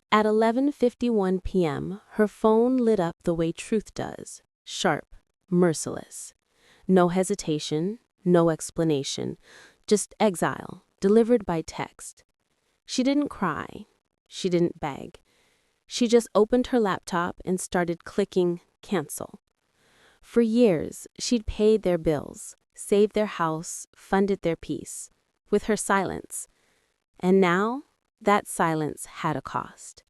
At 11:51 p.m., her phone lit up the way truth does, sharp, merciless. No hesitation, no explanation, just exile, delivered by text. She didn't cry. She didn't beg. She just opened her laptop and started clicking cancel. For years, she'd paid their bills, saved their house, funded their peace, with her silence. And now, that silence had a cost.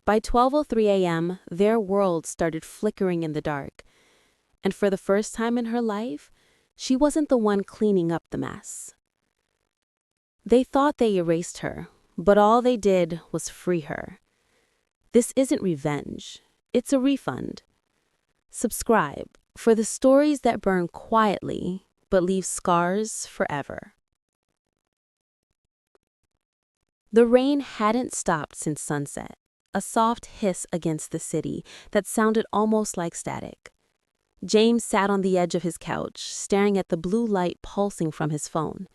By 12:03 a.m., their world started flickering in the dark. And for the first time in her life, she wasn't the one cleaning up the mess. They thought they erased her, but all they did was free her. This isn't revenge. It's a refund. Subscribe for the stories that burn quietly but leave scars forever. The rain hadn't stopped since sunset, a soft hiss against the city that sounded almost like static. James sat on the edge of his couch, staring at the blue light pulsing from his phone.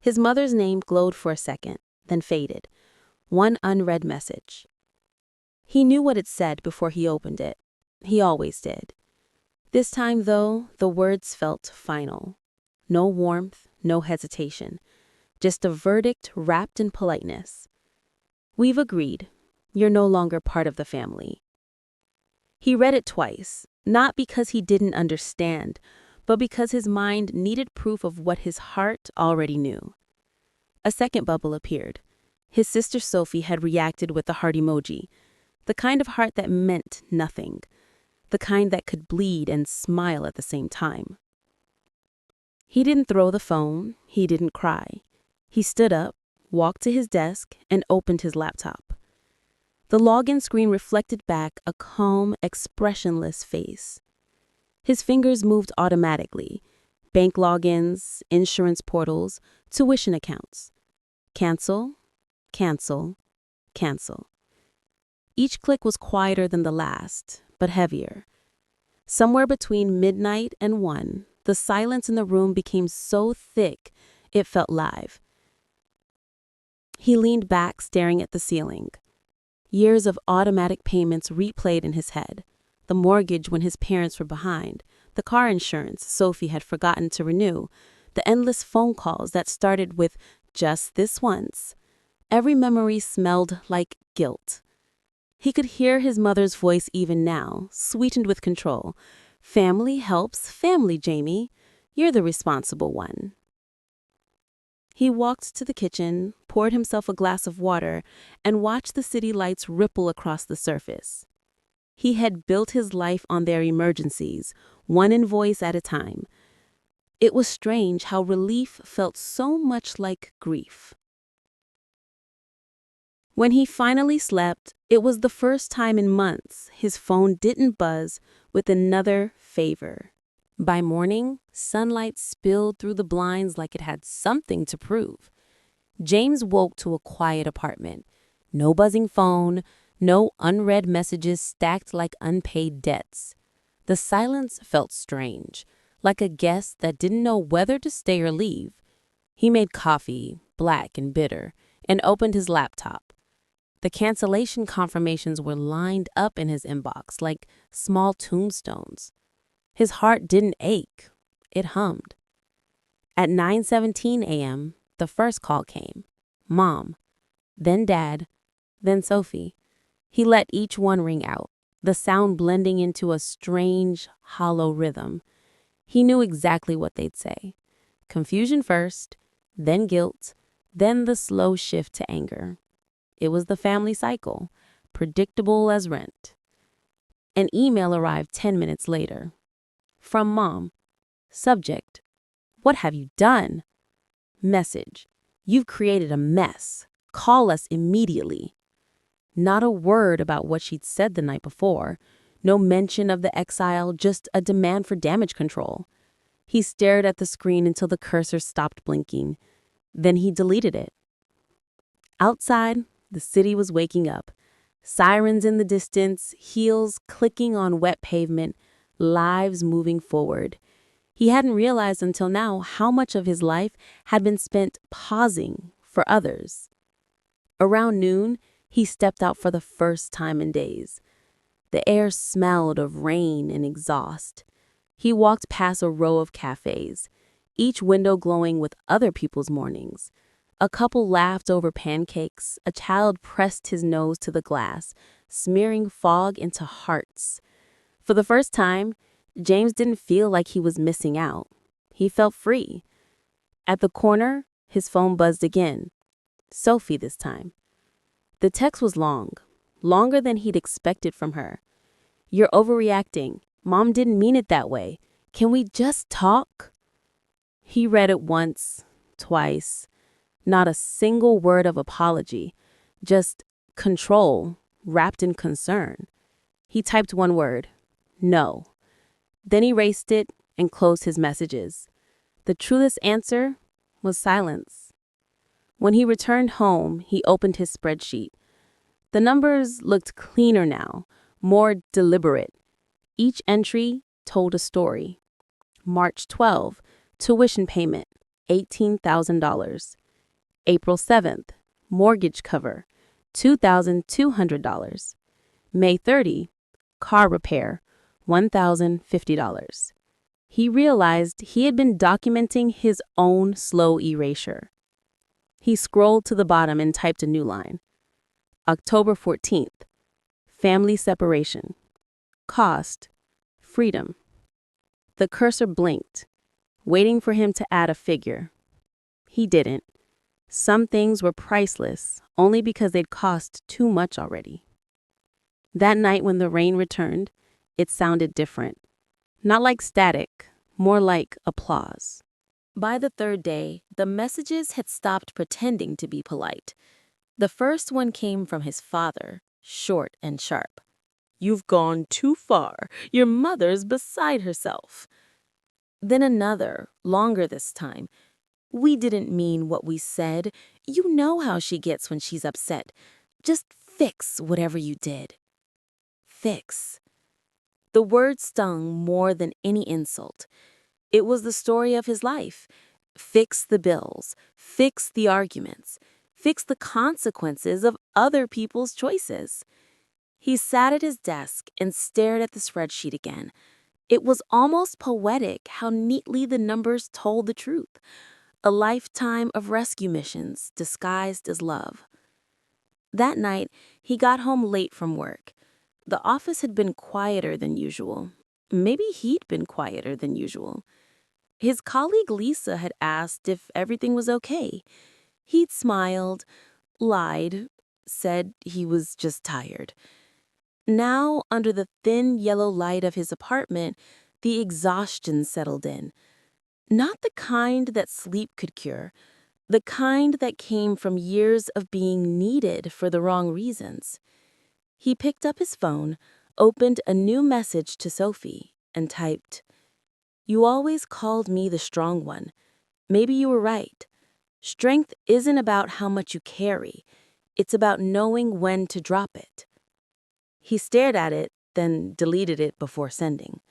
His mother's name glowed for a second, then faded. One unread message. He knew what it said before he opened it. He always did. This time, though, the words felt final. No warmth, no hesitation. Just a verdict wrapped in politeness. We've agreed. You're no longer part of the family. He read it twice, not because he didn't understand, but because his mind needed proof of what his heart already knew. A second bubble appeared. His sister Sophie had reacted with the heart emoji, the kind of heart that meant nothing, the kind that could bleed and smile at the same time. He didn't throw the phone, he didn't cry. He stood up, walked to his desk, and opened his laptop. The login screen reflected back a calm, expressionless face. His fingers moved automatically. Bank logins, insurance portals, tuition accounts. Cancel, cancel, cancel. Each click was quieter than the last, but heavier. Somewhere between midnight and 1, the silence in the room became so thick it felt live. He leaned back, staring at the ceiling. Years of automatic payments replayed in his head. The mortgage when his parents were behind, the car insurance Sophie had forgotten to renew, the endless phone calls that started with just this once. Every memory smelled like guilt. He could hear his mother's voice even now, sweetened with control. Family helps family, Jamie. You're the responsible one. He walked to the kitchen, poured himself a glass of water, and watched the city lights ripple across the surface. He had built his life on their emergencies, one invoice at a time. It was strange how relief felt so much like grief. When he finally slept, it was the first time in months his phone didn't buzz with another favor. By morning, sunlight spilled through the blinds like it had something to prove. James woke to a quiet apartment. No buzzing phone, no unread messages stacked like unpaid debts. The silence felt strange, like a guest that didn't know whether to stay or leave. He made coffee, black and bitter, and opened his laptop. The cancellation confirmations were lined up in his inbox like small tombstones. His heart didn't ache. It hummed. At 9:17 a.m., the first call came. Mom, then Dad, then Sophie. He let each one ring out, the sound blending into a strange, hollow rhythm. He knew exactly what they'd say. Confusion first, then guilt, then the slow shift to anger. It was the family cycle, predictable as rent. An email arrived 10 minutes later. From Mom. Subject: What have you done? Message: You've created a mess. Call us immediately. Not a word about what she'd said the night before. No mention of the exile, just a demand for damage control. He stared at the screen until the cursor stopped blinking. Then he deleted it. Outside, the city was waking up. Sirens in the distance, heels clicking on wet pavement, lives moving forward. He hadn't realized until now how much of his life had been spent pausing for others. Around noon, He stepped out for the first time in days. The air smelled of rain and exhaust. He walked past a row of cafes, each window glowing with other people's mornings. A couple laughed over pancakes. A child pressed his nose to the glass, smearing fog into hearts. For the first time, James didn't feel like he was missing out. He felt free. At the corner, his phone buzzed again. Sophie this time. The text was long, longer than he'd expected from her. "You're overreacting. Mom didn't mean it that way. Can we just talk?" He read it once, twice. Not a single word of apology, just control wrapped in concern. He typed one word, "No." Then he erased it and closed his messages. The truest answer was silence. When he returned home, he opened his spreadsheet. The numbers looked cleaner now, more deliberate. Each entry told a story. March 12, tuition payment, $18,000. April 7th, mortgage cover, $2,200. May 30, car repair, $1,050. He realized he had been documenting his own slow erasure. He scrolled to the bottom and typed a new line. October 14th, family separation. Cost, freedom. The cursor blinked, waiting for him to add a figure. He didn't. Some things were priceless only because they'd cost too much already. That night when the rain returned, it sounded different. Not like static, more like applause. By the third day, the messages had stopped pretending to be polite. The first one came from his father, short and sharp. "You've gone too far. Your mother's beside herself." Then another, longer this time. "We didn't mean what we said. You know how she gets when she's upset. Just fix whatever you did." Fix. The word stung more than any insult. It was the story of his life. Fix the bills. Fix the arguments. Fix the consequences of other people's choices. He sat at his desk and stared at the spreadsheet again. It was almost poetic how neatly the numbers told the truth. A lifetime of rescue missions disguised as love. That night, he got home late from work. The office had been quieter than usual. Maybe he'd been quieter than usual. His colleague Lisa had asked if everything was okay. He'd smiled, lied, said he was just tired. Now, under the thin yellow light of his apartment, the exhaustion settled in. Not the kind that sleep could cure, the kind that came from years of being needed for the wrong reasons. He picked up his phone, opened a new message to Sophie, and typed, "You always called me the strong one. Maybe you were right. Strength isn't about how much you carry. It's about knowing when to drop it." He stared at it, then deleted it before sending.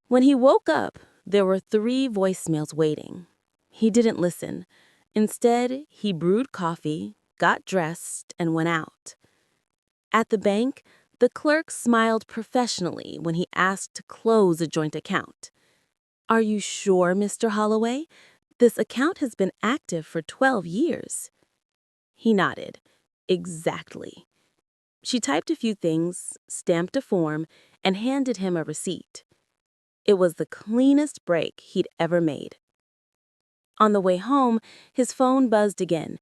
When he woke up, there were 3 voicemails waiting. He didn't listen. Instead, he brewed coffee, got dressed, and went out. At the bank, the clerk smiled professionally when he asked to close a joint account. "Are you sure, Mr. Holloway? This account has been active for 12 years. He nodded. Exactly. She typed a few things, stamped a form, and handed him a receipt. It was the cleanest break he'd ever made. On the way home, his phone buzzed again.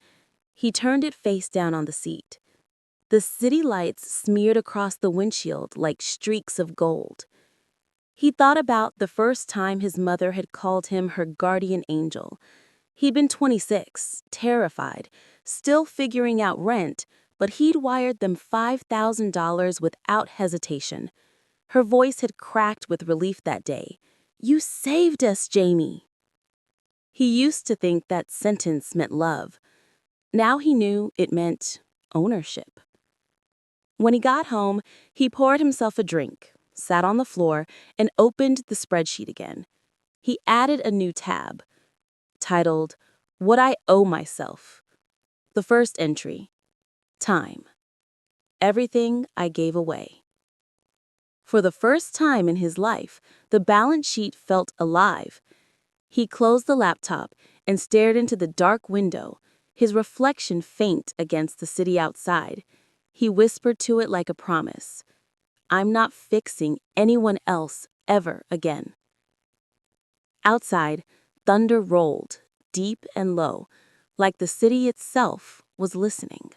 He turned it face down on the seat. The city lights smeared across the windshield like streaks of gold. He thought about the first time his mother had called him her guardian angel. He'd been 26, terrified, still figuring out rent, but he'd wired them $5,000 without hesitation. Her voice had cracked with relief that day. "You saved us, Jamie." He used to think that sentence meant love. Now he knew it meant ownership. When he got home, he poured himself a drink, sat on the floor, and opened the spreadsheet again. He added a new tab, titled, "What I Owe Myself." The first entry, Time. Everything I gave away. For the first time in his life, the balance sheet felt alive. He closed the laptop and stared into the dark window, his reflection faint against the city outside. He whispered to it like a promise. I'm not fixing anyone else ever again. Outside, thunder rolled, deep and low, like the city itself was listening.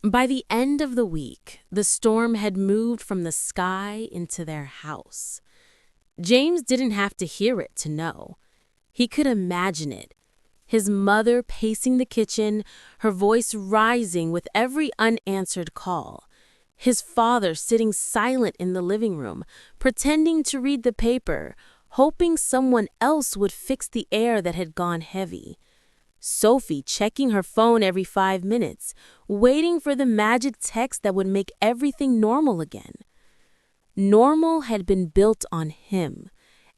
By the end of the week, the storm had moved from the sky into their house. James didn't have to hear it to know. He could imagine it. His mother pacing the kitchen, her voice rising with every unanswered call. His father sitting silent in the living room, pretending to read the paper, hoping someone else would fix the air that had gone heavy. Sophie checking her phone every 5 minutes, waiting for the magic text that would make everything normal again. Normal had been built on him,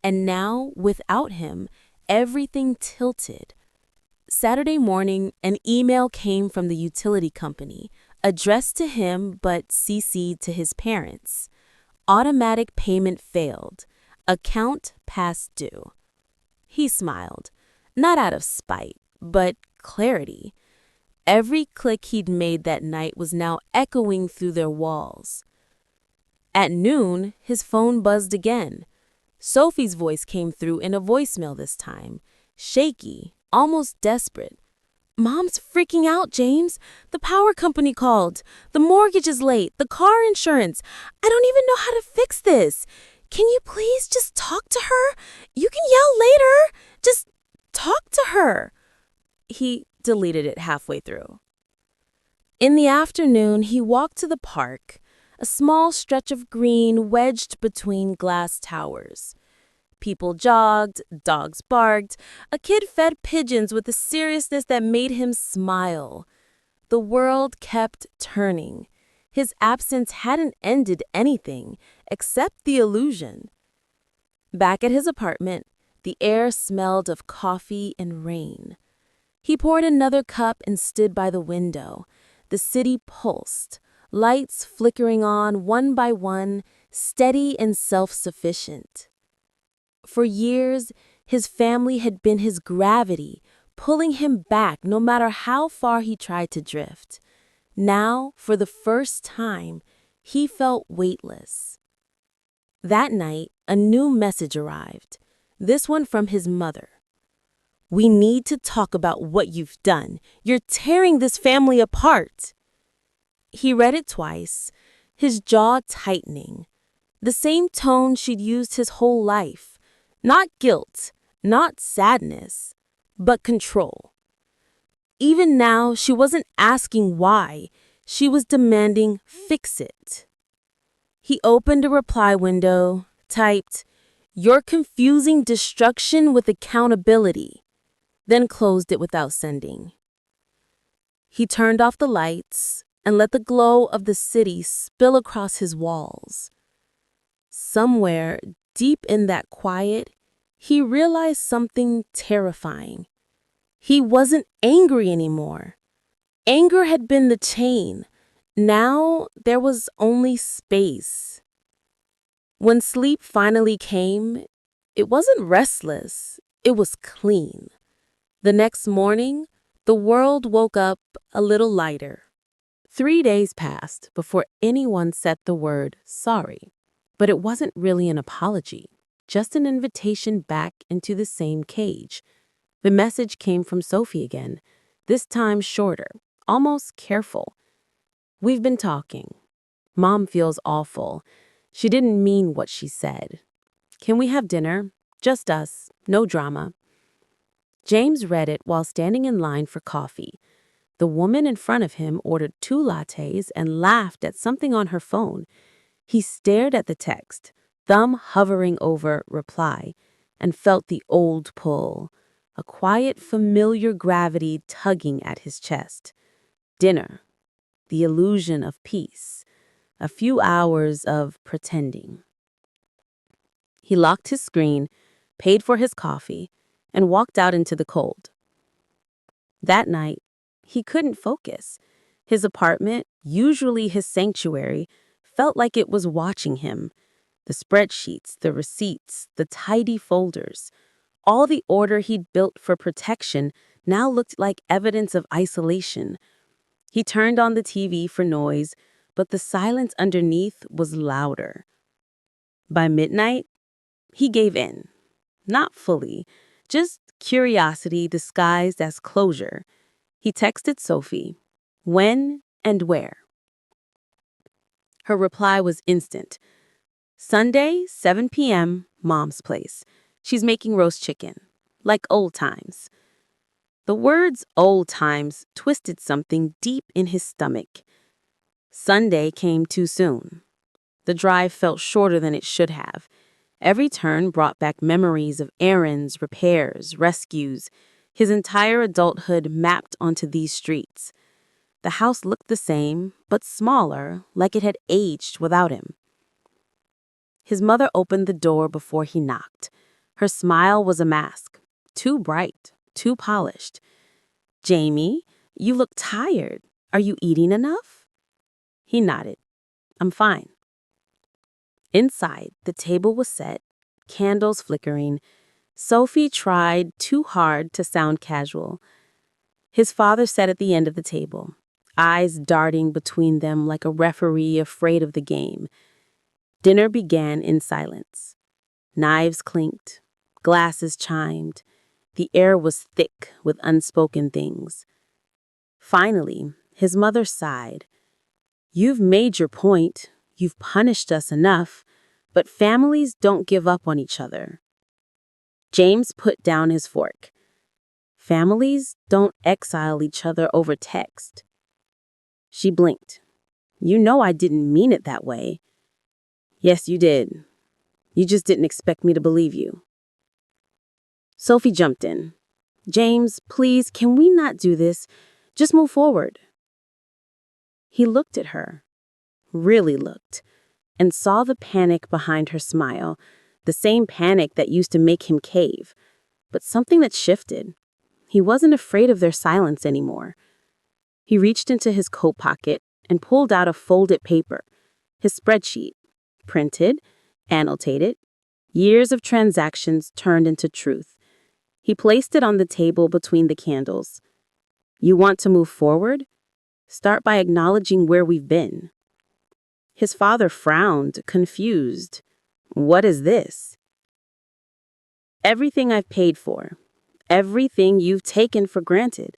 and now, without him, everything tilted. Saturday morning, an email came from the utility company, addressed to him but CC'd to his parents. Automatic payment failed. Account past due. He smiled, not out of spite, but clarity. Every click he'd made that night was now echoing through their walls. At noon, his phone buzzed again. Sophie's voice came through in a voicemail this time, shaky, almost desperate. Mom's freaking out, James. The power company called. The mortgage is late. The car insurance. I don't even know how to fix this. Can you please just talk to her? You can yell later. Just talk to her. He deleted it halfway through. In the afternoon, he walked to the park, a small stretch of green wedged between glass towers. People jogged, dogs barked, a kid fed pigeons with a seriousness that made him smile. The world kept turning. His absence hadn't ended anything except the illusion. Back at his apartment, the air smelled of coffee and rain. He poured another cup and stood by the window. The city pulsed, lights flickering on one by one, steady and self-sufficient. For years, his family had been his gravity, pulling him back no matter how far he tried to drift. Now, for the first time, he felt weightless. That night, a new message arrived, this one from his mother. We need to talk about what you've done. You're tearing this family apart. He read it twice, his jaw tightening. The same tone she'd used his whole life. Not guilt, not sadness, but control. Even now, she wasn't asking why. She was demanding fix it. He opened a reply window, typed, "You're confusing destruction with accountability," then closed it without sending. He turned off the lights and let the glow of the city spill across his walls. Somewhere deep in that quiet, he realized something terrifying. He wasn't angry anymore. Anger had been the chain. Now there was only space. When sleep finally came, it wasn't restless, it was clean. The next morning, the world woke up a little lighter. 3 days passed before anyone said the word sorry. But it wasn't really an apology, just an invitation back into the same cage. The message came from Sophie again, this time shorter, almost careful. We've been talking. Mom feels awful. She didn't mean what she said. Can we have dinner? Just us, no drama. James read it while standing in line for coffee. The woman in front of him ordered 2 lattes and laughed at something on her phone. He stared at the text, thumb hovering over reply, and felt the old pull, a quiet, familiar gravity tugging at his chest. Dinner, the illusion of peace, a few hours of pretending. He locked his screen, paid for his coffee, and walked out into the cold. That night, he couldn't focus. His apartment, usually his sanctuary, felt like it was watching him. The spreadsheets, the receipts, the tidy folders, all the order he'd built for protection now looked like evidence of isolation. He turned on the TV for noise, but the silence underneath was louder. By midnight, he gave in. Not fully, just curiosity disguised as closure. He texted Sophie, when and where. Her reply was instant. Sunday, 7 p.m., Mom's place. She's making roast chicken. Like old times. The words old times twisted something deep in his stomach. Sunday came too soon. The drive felt shorter than it should have. Every turn brought back memories of errands, repairs, rescues, his entire adulthood mapped onto these streets. The house looked the same, but smaller, like it had aged without him. His mother opened the door before he knocked. Her smile was a mask, too bright, too polished. "Jamie, you look tired. Are you eating enough?" He nodded. "I'm fine." Inside, the table was set, candles flickering. Sophie tried too hard to sound casual. His father sat at the end of the table, eyes darting between them like a referee afraid of the game. Dinner began in silence. Knives clinked, glasses chimed. The air was thick with unspoken things. Finally, his mother sighed. "You've made your point. You've punished us enough, but families don't give up on each other." James put down his fork. "Families don't exile each other over text." She blinked. "You know I didn't mean it that way." "Yes, you did. You just didn't expect me to believe you." Sophie jumped in. "James, please, can we not do this? Just move forward." He looked at her, really looked, and saw the panic behind her smile, the same panic that used to make him cave. But something that shifted. He wasn't afraid of their silence anymore. He reached into his coat pocket and pulled out a folded paper, his spreadsheet, printed, annotated, years of transactions turned into truth. He placed it on the table between the candles. "You want to move forward? Start by acknowledging where we've been." His father frowned, confused. "What is this?" "Everything I've paid for. Everything you've taken for granted."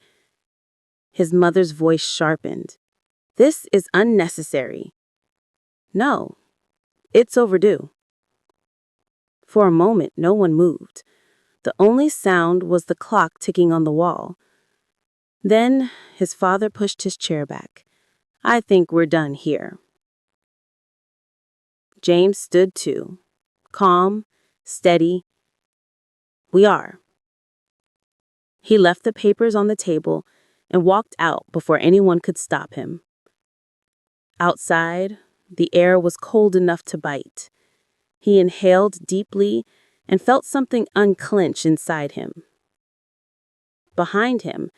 His mother's voice sharpened. "This is unnecessary." "No, it's overdue." For a moment, no one moved. The only sound was the clock ticking on the wall. Then his father pushed his chair back. "I think we're done here." James stood too, calm, steady. "We are." He left the papers on the table and walked out before anyone could stop him. Outside, the air was cold enough to bite. He inhaled deeply and felt something unclench inside him. Behind him,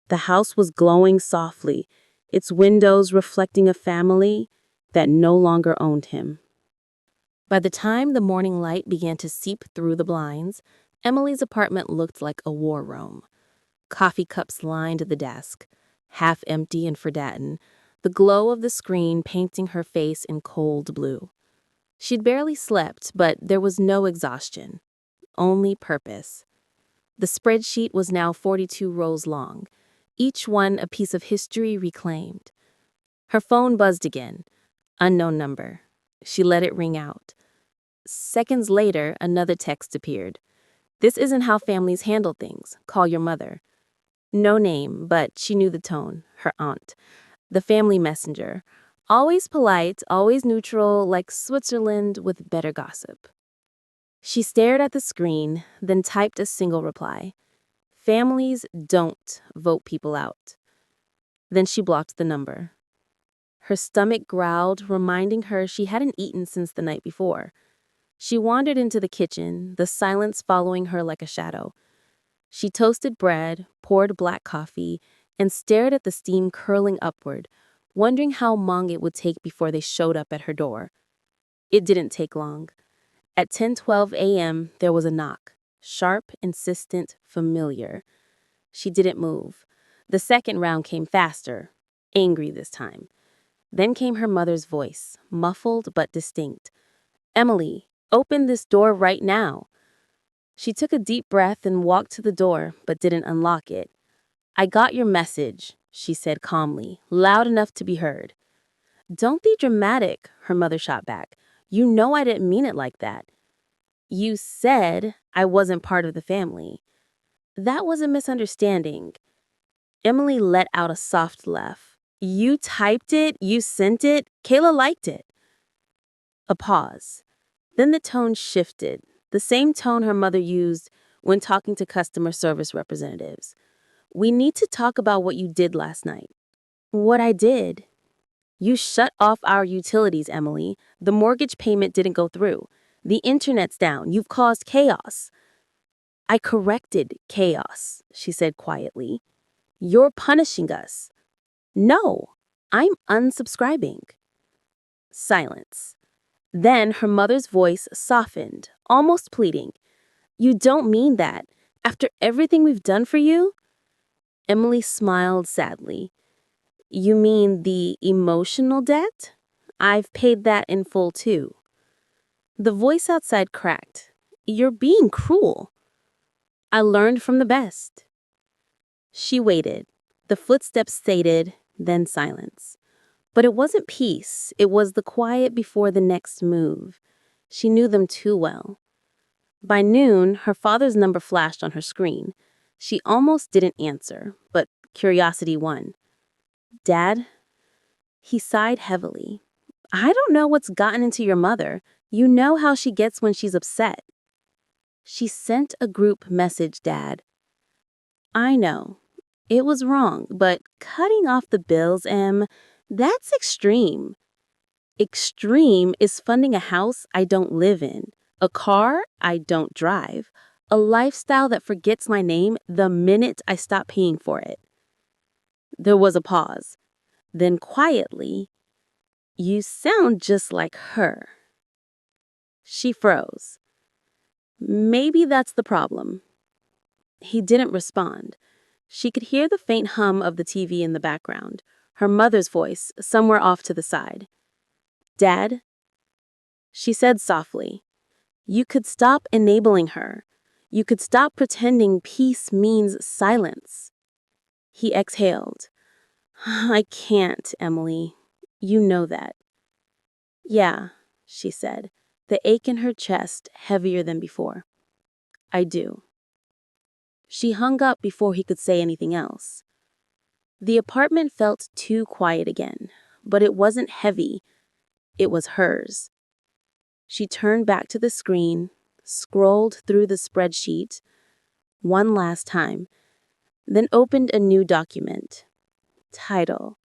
the house was glowing softly, its windows reflecting a family that no longer owned him. By the time the morning light began to seep through the blinds, Emily's apartment looked like a war room. Coffee cups lined the desk, half empty and forgotten, the glow of the screen painting her face in cold blue. She'd barely slept, but there was no exhaustion, only purpose. The spreadsheet was now 42 rows long, each one a piece of history reclaimed. Her phone buzzed again. Unknown number. She let it ring out. Seconds later, another text appeared. "This isn't how families handle things. Call your mother." No name, but she knew the tone. Her aunt. The family messenger. Always polite, always neutral, like Switzerland with better gossip. She stared at the screen, then typed a single reply. "Families don't vote people out." Then she blocked the number. Her stomach growled, reminding her she hadn't eaten since the night before. She wandered into the kitchen, the silence following her like a shadow. She toasted bread, poured black coffee, and stared at the steam curling upward, wondering how long it would take before they showed up at her door. It didn't take long. At 10:12 a.m., there was a knock. Sharp, insistent, familiar. She didn't move. The second round came faster, angry this time. Then came her mother's voice, muffled but distinct. "Emily, open this door right now." She took a deep breath and walked to the door, but didn't unlock it. "I got your message," she said calmly, loud enough to be heard. "Don't be dramatic," her mother shot back. "You know I didn't mean it like that. You said I wasn't part of the family. That was a misunderstanding." Emily let out a soft laugh. "You typed it, you sent it, Kayla liked it." A pause. Then the tone shifted, the same tone her mother used when talking to customer service representatives. "We need to talk about what you did last night." "What I did?" "You shut off our utilities, Emily. The mortgage payment didn't go through. The internet's down. You've caused chaos." "I corrected chaos," she said quietly. "You're punishing us." "No, I'm unsubscribing." Silence. Then her mother's voice softened, almost pleading. "You don't mean that. After everything we've done for you?" Emily smiled sadly. "You mean the emotional debt? I've paid that in full too." The voice outside cracked. "You're being cruel." "I learned from the best." She waited. The footsteps faded, then silence. But it wasn't peace. It was the quiet before the next move. She knew them too well. By noon, her father's number flashed on her screen. She almost didn't answer, but curiosity won. "Dad?" He sighed heavily. "I don't know what's gotten into your mother. You know how she gets when she's upset." "She sent a group message, Dad." "I know. It was wrong, but cutting off the bills, that's extreme." "Extreme is funding a house I don't live in, a car I don't drive, a lifestyle that forgets my name the minute I stop paying for it." There was a pause. Then quietly, "You sound just like her." She froze. "Maybe that's the problem." He didn't respond. She could hear the faint hum of the TV in the background, her mother's voice somewhere off to the side. "Dad?" She said softly, "You could stop enabling her. You could stop pretending peace means silence." He exhaled. "I can't, Emily. You know that." "Yeah," she said, the ache in her chest heavier than before. "I do." She hung up before he could say anything else. The apartment felt too quiet again, but it wasn't heavy. It was hers. She turned back to the screen, scrolled through the spreadsheet one last time, then opened a new document. Title: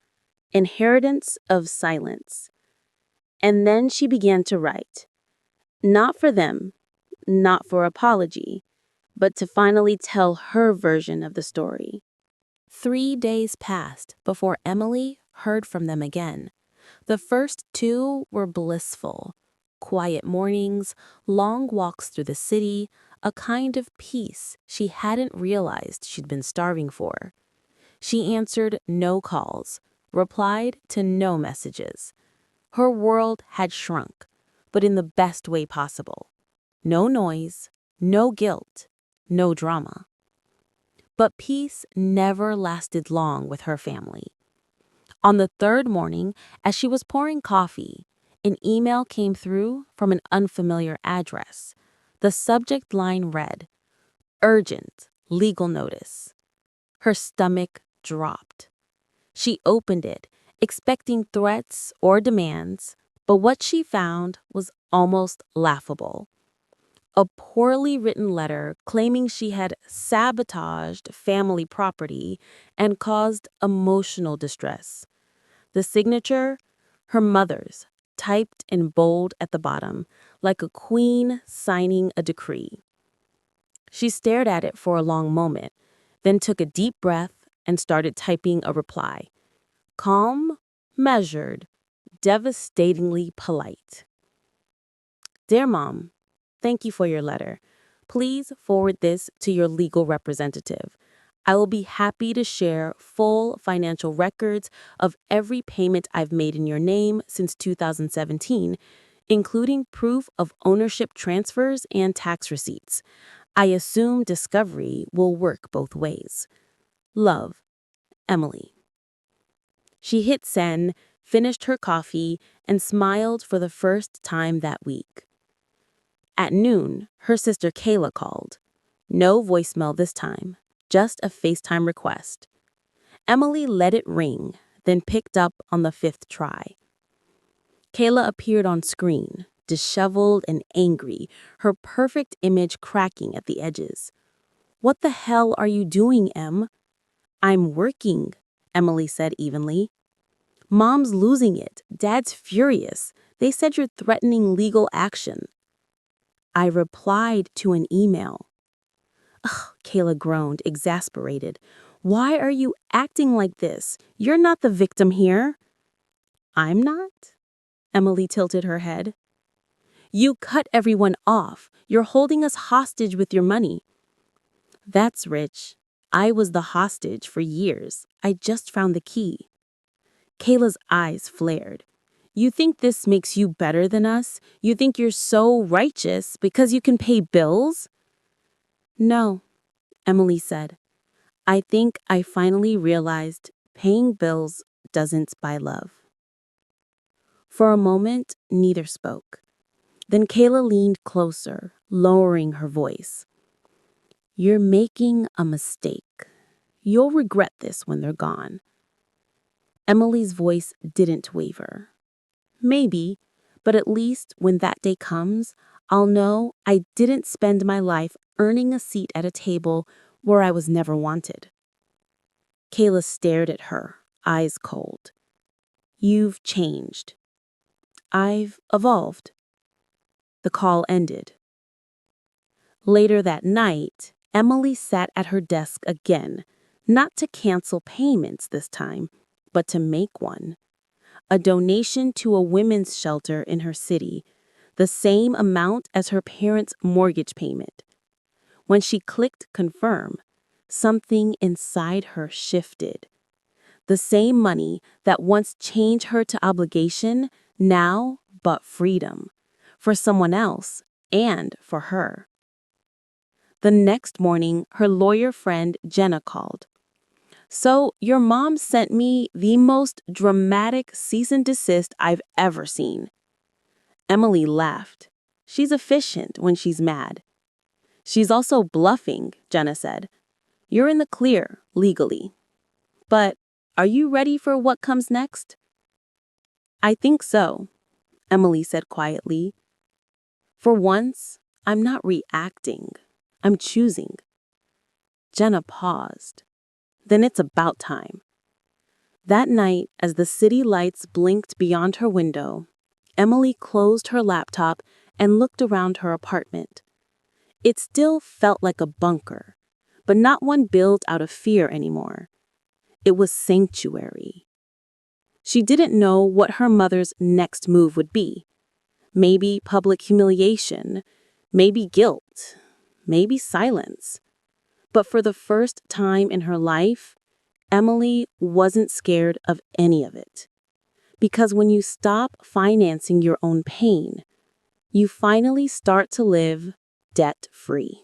Inheritance of Silence. And then she began to write. Not for them, not for apology, but to finally tell her version of the story. 3 days passed before Emily heard from them again. The first two were blissful. Quiet mornings, long walks through the city, a kind of peace she hadn't realized she'd been starving for. She answered no calls, replied to no messages. Her world had shrunk, but in the best way possible. No noise, no guilt, no drama. But peace never lasted long with her family. On the third morning, as she was pouring coffee, an email came through from an unfamiliar address. The subject line read, "Urgent legal notice." Her stomach dropped. She opened it, expecting threats or demands, but what she found was almost laughable. A poorly written letter claiming she had sabotaged family property and caused emotional distress. The signature, her mother's, typed in bold at the bottom, like a queen signing a decree. She stared at it for a long moment, then took a deep breath and started typing a reply. Calm measured, devastatingly polite. Dear Mom, thank you for your letter. Please forward this to your legal representative. I will be happy to share full financial records of every payment I've made in your name since 2017, including proof of ownership transfers and tax receipts. I assume discovery will work both ways. Love, Emily. She hit send, finished her coffee, and smiled for the first time that week. At noon, her sister Kayla called. No voicemail this time, just a FaceTime request. Emily let it ring, then picked up on the fifth try. Kayla appeared on screen, disheveled and angry, her perfect image cracking at the edges. What the hell are you doing, Em? I'm working, Emily said evenly. Mom's losing it. Dad's furious. They said you're threatening legal action. I replied to an email. Ugh, Kayla groaned, exasperated. Why are you acting like this? You're not the victim here. I'm not? Emily tilted her head. You cut everyone off. You're holding us hostage with your money. That's rich. I was the hostage for years. I just found the key. Kayla's eyes flared. You think this makes you better than us? You think you're so righteous because you can pay bills? No, Emily said. I think I finally realized paying bills doesn't buy love. For a moment, neither spoke. Then Kayla leaned closer, lowering her voice. You're making a mistake. You'll regret this when they're gone. Emily's voice didn't waver. Maybe, but at least when that day comes, I'll know I didn't spend my life earning a seat at a table where I was never wanted. Kayla stared at her, eyes cold. You've changed. I've evolved. The call ended. Later that night, Emily sat at her desk again, not to cancel payments this time, but to make one. A donation to a women's shelter in her city, the same amount as her parents' mortgage payment. When she clicked confirm, something inside her shifted. The same money that once chained her to obligation now bought freedom, for someone else and for her. The next morning, her lawyer friend Jenna called. So, your mom sent me the most dramatic cease and desist I've ever seen. Emily laughed. She's efficient when she's mad. She's also bluffing, Jenna said. You're in the clear, legally. But are you ready for what comes next? I think so, Emily said quietly. For once, I'm not reacting. I'm choosing. Jenna paused. Then it's about time. That night, as the city lights blinked beyond her window, Emily closed her laptop and looked around her apartment. It still felt like a bunker, but not one built out of fear anymore. It was sanctuary. She didn't know what her mother's next move would be. Maybe public humiliation, maybe guilt, maybe silence. But for the first time in her life, Emily wasn't scared of any of it. Because when you stop financing your own pain, you finally start to live debt-free.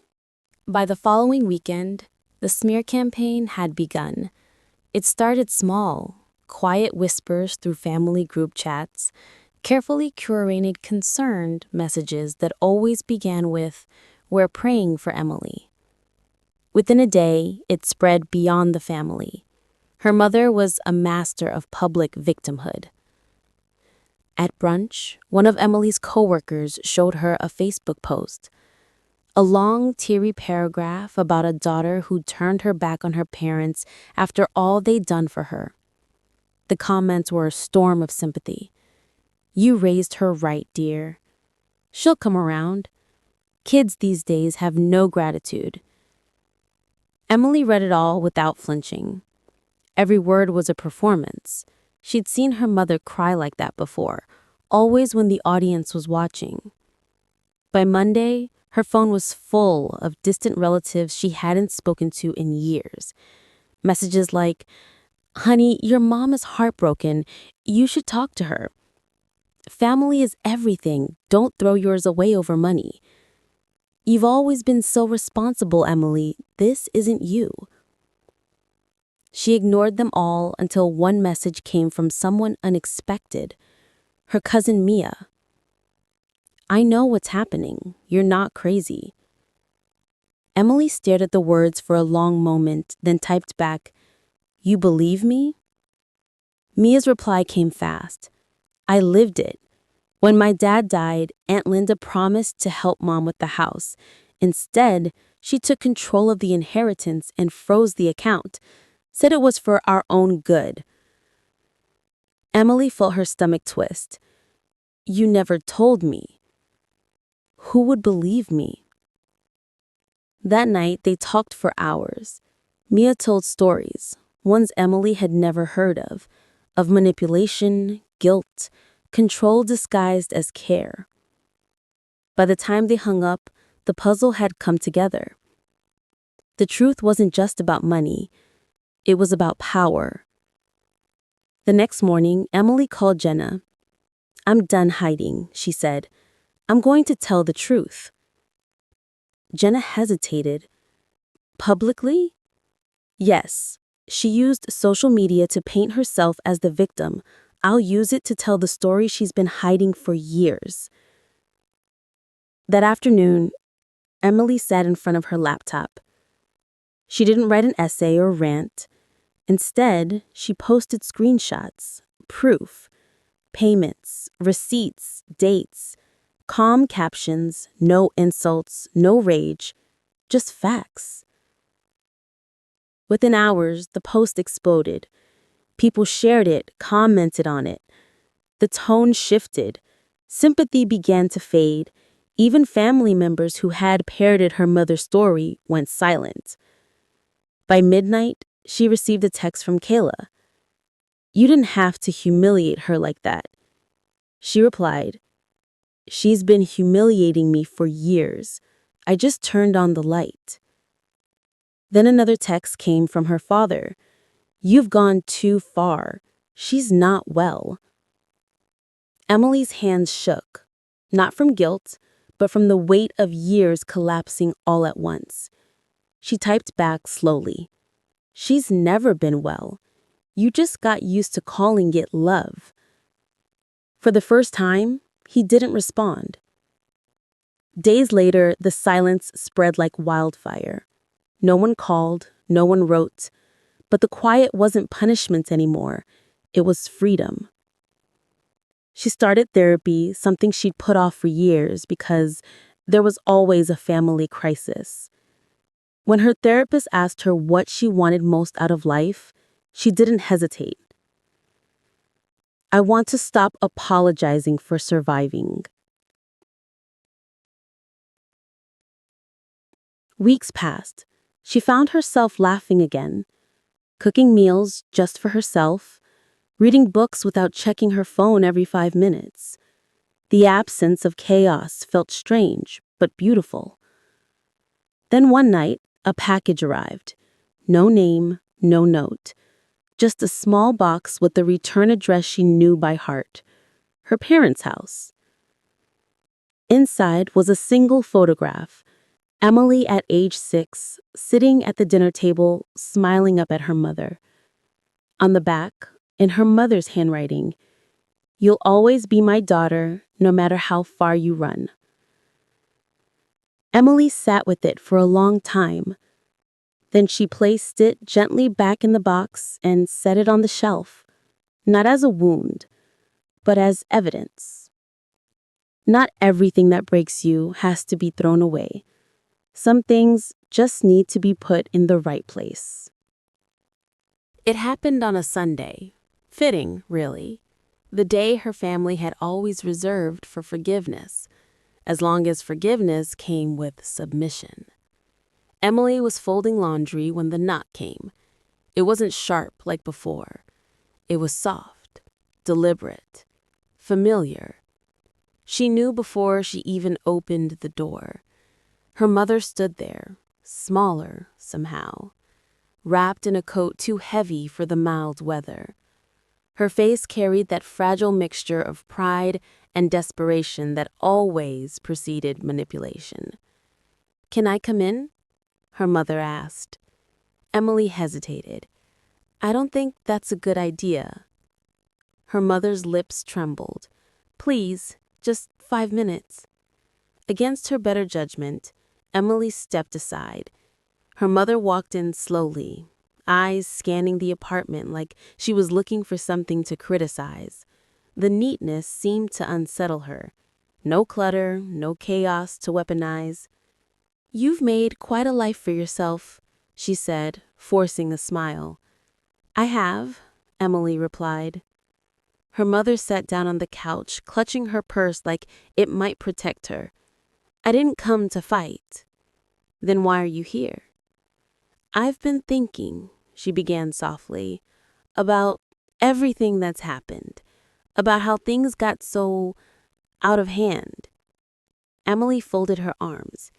By the following weekend, the smear campaign had begun. It started small, quiet whispers through family group chats, carefully curated concerned messages that always began with, "We're praying for Emily." Within a day, it spread beyond the family. Her mother was a master of public victimhood. At brunch, one of Emily's coworkers showed her a Facebook post, a long, teary paragraph about a daughter who turned her back on her parents after all they'd done for her. The comments were a storm of sympathy. You raised her right, dear. She'll come around. Kids these days have no gratitude. Emily read it all without flinching. Every word was a performance. She'd seen her mother cry like that before, always when the audience was watching. By Monday, her phone was full of distant relatives she hadn't spoken to in years. Messages like, "Honey, your mom is heartbroken. You should talk to her. Family is everything. Don't throw yours away over money. You've always been so responsible, Emily. This isn't you." She ignored them all until one message came from someone unexpected, her cousin Mia. "I know what's happening. You're not crazy." Emily stared at the words for a long moment, then typed back, "You believe me?" Mia's reply came fast. "I lived it. When my dad died, Aunt Linda promised to help Mom with the house. Instead, she took control of the inheritance and froze the account, said it was for our own good." Emily felt her stomach twist. "You never told me. Who would believe me?" That night, they talked for hours. Mia told stories, ones Emily had never heard of manipulation, guilt, control disguised as care. By the time they hung up, the puzzle had come together. The truth wasn't just about money, it was about power. The next morning, Emily called Jenna. "I'm done hiding," she said. "I'm going to tell the truth." Jenna hesitated. "Publicly?" "Yes." She used social media to paint herself as the victim. "I'll use it to tell the story she's been hiding for years." That afternoon, Emily sat in front of her laptop. She didn't write an essay or rant. Instead, she posted screenshots, proof, payments, receipts, dates, calm captions, no insults, no rage, just facts. Within hours, the post exploded. People shared it, commented on it. The tone shifted. Sympathy began to fade. Even family members who had parroted her mother's story went silent. By midnight, she received a text from Kayla. "You didn't have to humiliate her like that." She replied, "She's been humiliating me for years. I just turned on the light." Then another text came from her father. "You've gone too far. She's not well." Emily's hands shook, not from guilt, but from the weight of years collapsing all at once. She typed back slowly, "She's never been well. You just got used to calling it love." For the first time, he didn't respond. Days later, the silence spread like wildfire. No one called, no one wrote, but the quiet wasn't punishment anymore. It was freedom. She started therapy, something she'd put off for years because there was always a family crisis. When her therapist asked her what she wanted most out of life, she didn't hesitate. "I want to stop apologizing for surviving." Weeks passed. She found herself laughing again, cooking meals just for herself, reading books without checking her phone every 5 minutes. The absence of chaos felt strange, but beautiful. Then one night, a package arrived. No name, no note. Just a small box with the return address she knew by heart. Her parents' house. Inside was a single photograph. Emily at age 6, sitting at the dinner table, smiling up at her mother. On the back, in her mother's handwriting, "You'll always be my daughter, no matter how far you run." Emily sat with it for a long time. Then she placed it gently back in the box and set it on the shelf, not as a wound, but as evidence. Not everything that breaks you has to be thrown away. Some things just need to be put in the right place. It happened on a Sunday. Fitting, really. The day her family had always reserved for forgiveness, as long as forgiveness came with submission. Emily was folding laundry when the knock came. It wasn't sharp like before. It was soft, deliberate, familiar. She knew before she even opened the door. Her mother stood there, smaller somehow, wrapped in a coat too heavy for the mild weather. Her face carried that fragile mixture of pride and desperation that always preceded manipulation. "Can I come in?" her mother asked. Emily hesitated. "I don't think that's a good idea." Her mother's lips trembled. "Please, just 5 minutes." Against her better judgment, Emily stepped aside. Her mother walked in slowly, eyes scanning the apartment like she was looking for something to criticize. The neatness seemed to unsettle her. No clutter, no chaos to weaponize. "You've made quite a life for yourself," she said, forcing a smile. "I have," Emily replied. Her mother sat down on the couch, clutching her purse like it might protect her. "I didn't come to fight." "Then why are you here?" "I've been thinking," she began softly, "about everything that's happened, about how things got so out of hand." Emily folded her arms.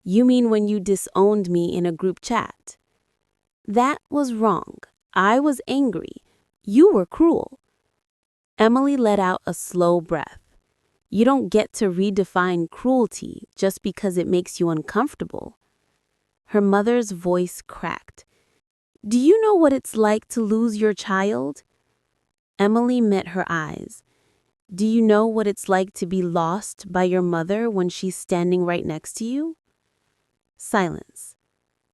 "You mean when you disowned me in a group chat?" "That was wrong. I was angry. You were cruel." Emily let out a slow breath. "You don't get to redefine cruelty just because it makes you uncomfortable." Her mother's voice cracked. "Do you know what it's like to lose your child?" Emily met her eyes. "Do you know what it's like to be lost by your mother when she's standing right next to you?" Silence.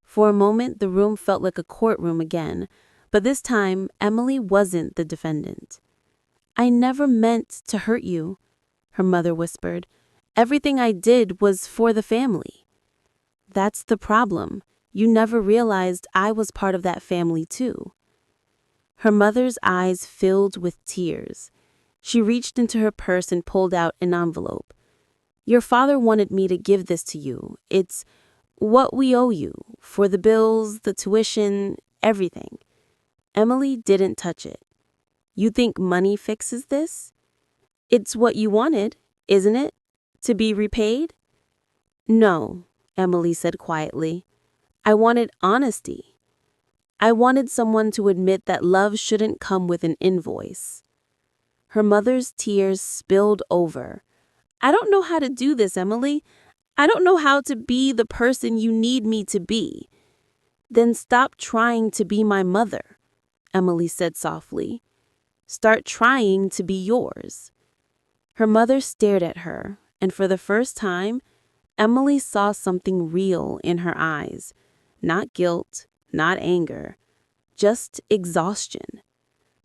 For a moment, the room felt like a courtroom again, but this time, Emily wasn't the defendant. "I never meant to hurt you," her mother whispered. "Everything I did was for the family." "That's the problem. You never realized I was part of that family too." Her mother's eyes filled with tears. She reached into her purse and pulled out an envelope. "Your father wanted me to give this to you. It's what we owe you, for the bills, the tuition, everything." Emily didn't touch it. "You think money fixes this? It's what you wanted, isn't it? To be repaid?" "No," Emily said quietly. "I wanted honesty. I wanted someone to admit that love shouldn't come with an invoice." Her mother's tears spilled over. "I don't know how to do this, Emily. I don't know how to be the person you need me to be." "Then stop trying to be my mother," Emily said softly. "Start trying to be yours." Her mother stared at her, and for the first time, Emily saw something real in her eyes. Not guilt, not anger, just exhaustion.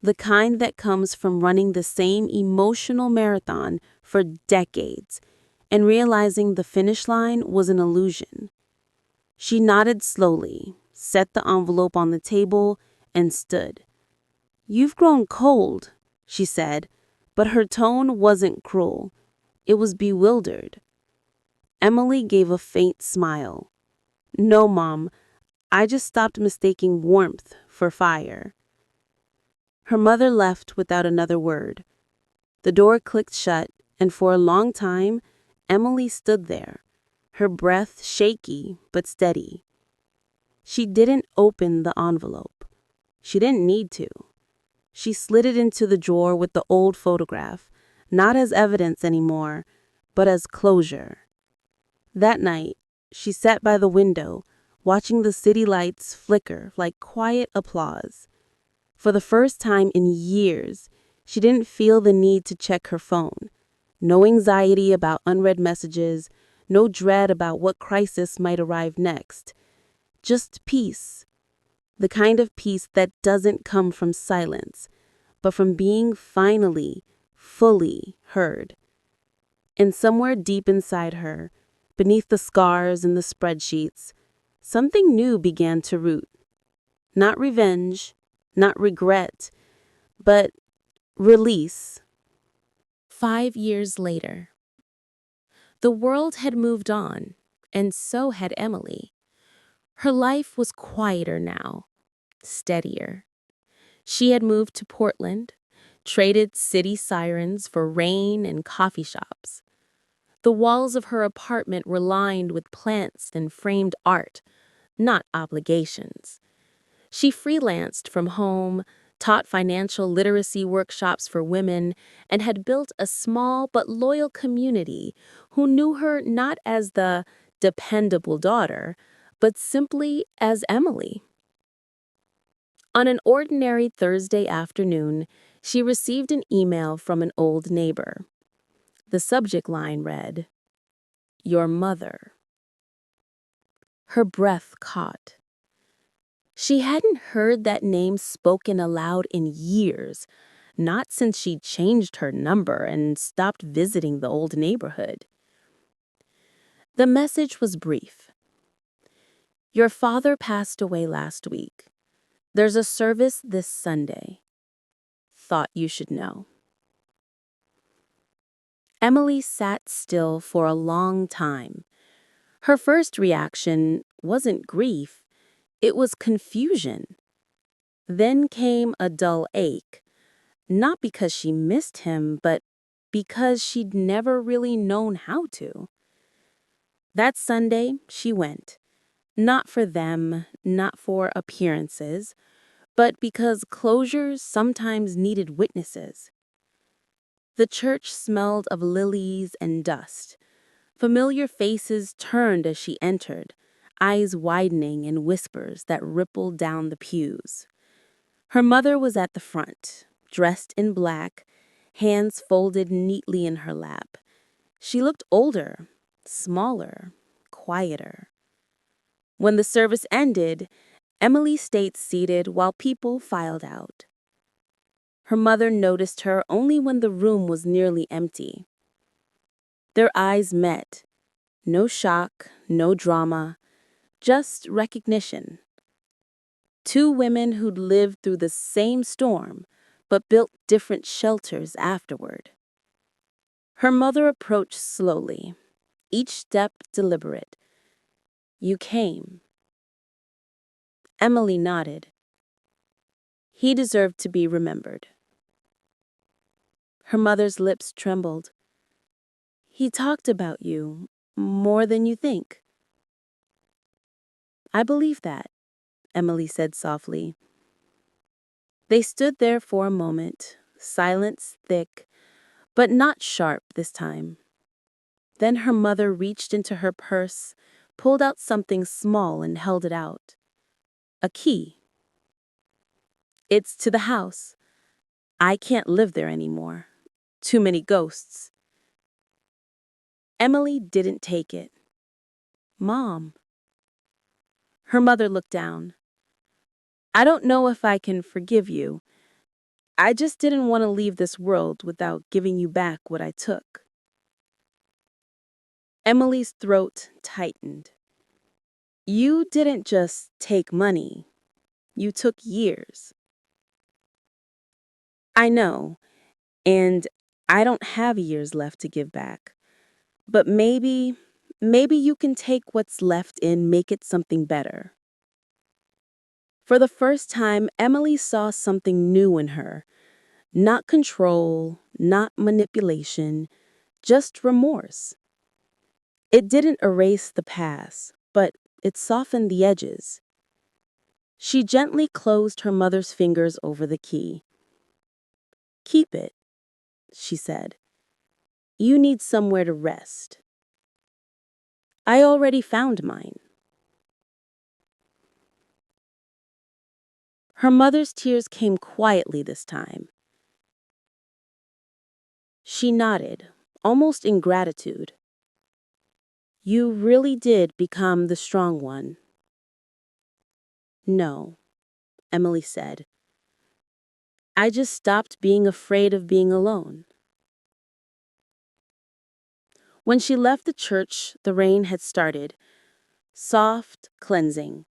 The kind that comes from running the same emotional marathon for decades and realizing the finish line was an illusion. She nodded slowly, set the envelope on the table, and stood. "You've grown cold," she said, but her tone wasn't cruel. It was bewildered. Emily gave a faint smile. "No, Mom, I just stopped mistaking warmth for fire." Her mother left without another word. The door clicked shut, and for a long time, Emily stood there, her breath shaky but steady. She didn't open the envelope. She didn't need to. She slid it into the drawer with the old photograph, not as evidence anymore, but as closure. That night, she sat by the window, watching the city lights flicker like quiet applause. For the first time in years, she didn't feel the need to check her phone. No anxiety about unread messages, no dread about what crisis might arrive next. Just peace. The kind of peace that doesn't come from silence, but from being finally, fully heard. And somewhere deep inside her, beneath the scars and the spreadsheets, something new began to root. Not revenge, not regret, but release. 5 years later. The world had moved on, and so had Emily. Her life was quieter now, steadier. She had moved to Portland, traded city sirens for rain and coffee shops. The walls of her apartment were lined with plants and framed art, not obligations. She freelanced from home, taught financial literacy workshops for women, and had built a small but loyal community who knew her not as the dependable daughter, but simply as Emily. On an ordinary Thursday afternoon, she received an email from an old neighbor. The subject line read, "Your mother." Her breath caught. She hadn't heard that name spoken aloud in years, not since she'd changed her number and stopped visiting the old neighborhood. The message was brief. "Your father passed away last week. There's a service this Sunday. Thought you should know." Emily sat still for a long time. Her first reaction wasn't grief, it was confusion. Then came a dull ache, not because she missed him, but because she'd never really known how to. That Sunday, she went. Not for them, not for appearances, but because closures sometimes needed witnesses. The church smelled of lilies and dust. Familiar faces turned as she entered, eyes widening in whispers that rippled down the pews. Her mother was at the front, dressed in black, hands folded neatly in her lap. She looked older, smaller, quieter. When the service ended, Emily stayed seated while people filed out. Her mother noticed her only when the room was nearly empty. Their eyes met. No shock, no drama, just recognition. Two women who'd lived through the same storm, but built different shelters afterward. Her mother approached slowly, each step deliberate. "You came." Emily nodded. He deserved to be remembered. Her mother's lips trembled. "He talked about you, more than you think." "I believe that," Emily said softly. They stood there for a moment, silence thick, but not sharp this time. Then her mother reached into her purse, pulled out something small and held it out. A key. "It's to the house. I can't live there anymore. Too many ghosts." Emily didn't take it. "Mom." Her mother looked down. "I don't know if I can forgive you. I just didn't want to leave this world without giving you back what I took." Emily's throat tightened. "You didn't just take money. You took years." "I know, and I don't have years left to give back. But maybe you can take what's left and make it something better." For the first time, Emily saw something new in her. Not control, not manipulation, just remorse. It didn't erase the past, but it softened the edges. She gently closed her mother's fingers over the key. "Keep it," she said. "You need somewhere to rest." "I already found mine." Her mother's tears came quietly this time. She nodded, almost in gratitude. "You really did become the strong one." "No," Emily said. "I just stopped being afraid of being alone." When she left the church, the rain had started. Soft, cleansing.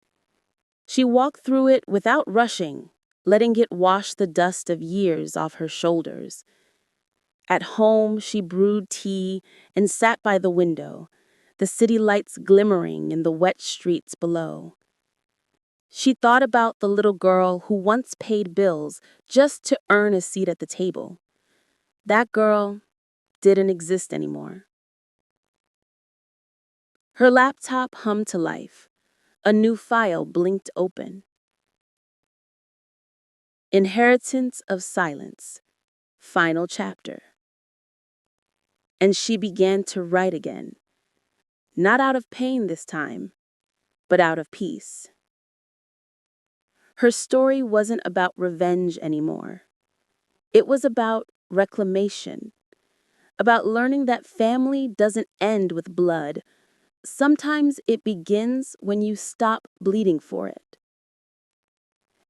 She walked through it without rushing, letting it wash the dust of years off her shoulders. At home, she brewed tea and sat by the window, the city lights glimmering in the wet streets below. She thought about the little girl who once paid bills just to earn a seat at the table. That girl didn't exist anymore. Her laptop hummed to life. A new file blinked open. Inheritance of Silence, Final Chapter. And she began to write again, not out of pain this time, but out of peace. Her story wasn't about revenge anymore. It was about reclamation, about learning that family doesn't end with blood. Sometimes it begins when you stop bleeding for it.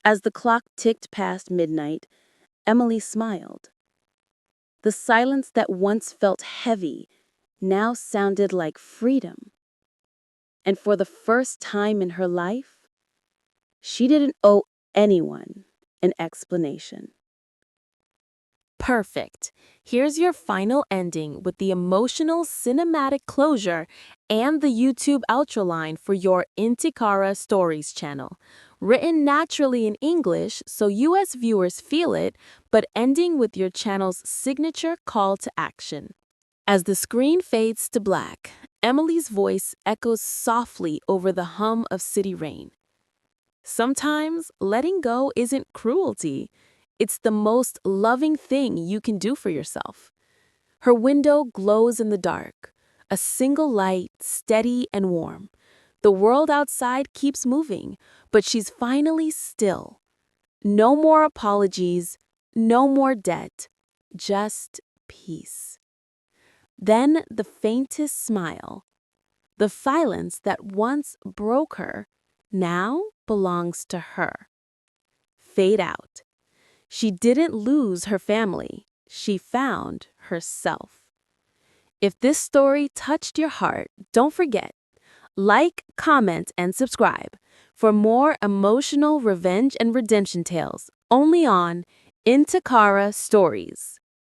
As the clock ticked past midnight, Emily smiled. The silence that once felt heavy now sounded like freedom. And for the first time in her life, she didn't owe anyone an explanation. Perfect. Here's your final ending with the emotional cinematic closure and the YouTube outro line for your Intiqara Stories channel. Written naturally in English so US viewers feel it, but ending with your channel's signature call to action. As the screen fades to black, Emily's voice echoes softly over the hum of city rain. Sometimes letting go isn't cruelty. It's the most loving thing you can do for yourself. Her window glows in the dark, a single light, steady and warm. The world outside keeps moving, but she's finally still. No more apologies, no more debt, just peace. Then the faintest smile. The silence that once broke her now belongs to her. Fade out. She didn't lose her family. She found herself. If this story touched your heart, don't forget, like, comment, and subscribe for more emotional revenge and redemption tales only on Intiqara Stories.